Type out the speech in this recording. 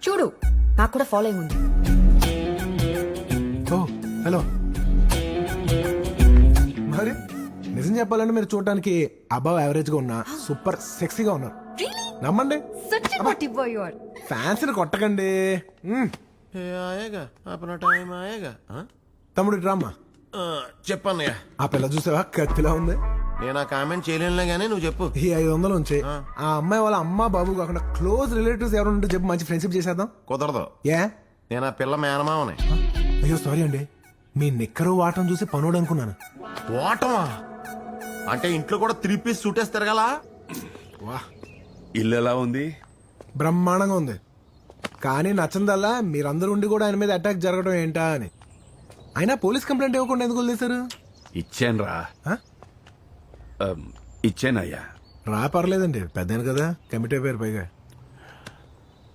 చూడు నాకు కూడా ఫాలోయింగ్ ఉంది. ఓ హలో. మరి నిజం చెప్పాలంటే మీరు చూడటానికి అబవ్ యావరేజ్ గా ఉన్నా సూపర్ సెక్సీగా ఉన్నారు. నమ్మండి. Such a naughty boy you are. ఫ్యాన్సీని కొట్టకండి. ఆయేగా అప్పుడు టైం ఆయేగా. తమ్ముడు ఇటు రామ్మా. చెప్పన్నయ్య. ఆ పిల్ల చూసావా కత్తిలా ఉంది. నేను ఆ కామెంట్ చేయలేనులే గానీ నువ్వు చెప్పు. ఈ 500 ఉంచి ఆ అమ్మాయి వాళ్ళ అమ్మ బాబు కాకుండా క్లోజ్ రిలేటివ్స్ ఎవరు ఉంటే చెప్పి మంచి ఫ్రెండ్షిప్ చేసేద్దాం. కుదరదు. ఏ నేను ఆ పిల్ల మేనమావనే. అయ్యో సారీ అండి, మీ నిక్కరు వాటం చూసి పనోడు అనుకున్నాను. ఓటమా అంటే ఇంట్లో కూడా 3 పీస్ సూటేసి తిరగాల. వా, ఇల్లు ఎలా ఉంది? బ్రహ్మాండంగా ఉంది. కానీ నచ్చందల్లా మీరందరూ ఉండి కూడా ఆయన మీద అటాక్ జరగడం ఏంటా అని. అయినా పోలీస్ కంప్లైంట్ ఇవ్వకుండా ఎందుకు వదిలేశారు? ఇచ్చానురా. ఆ? ఇచ్చానయ్యా. రా పర్లేదండి, పెద్దాను కదా, కమిటీ అయిపోయారు పైగా.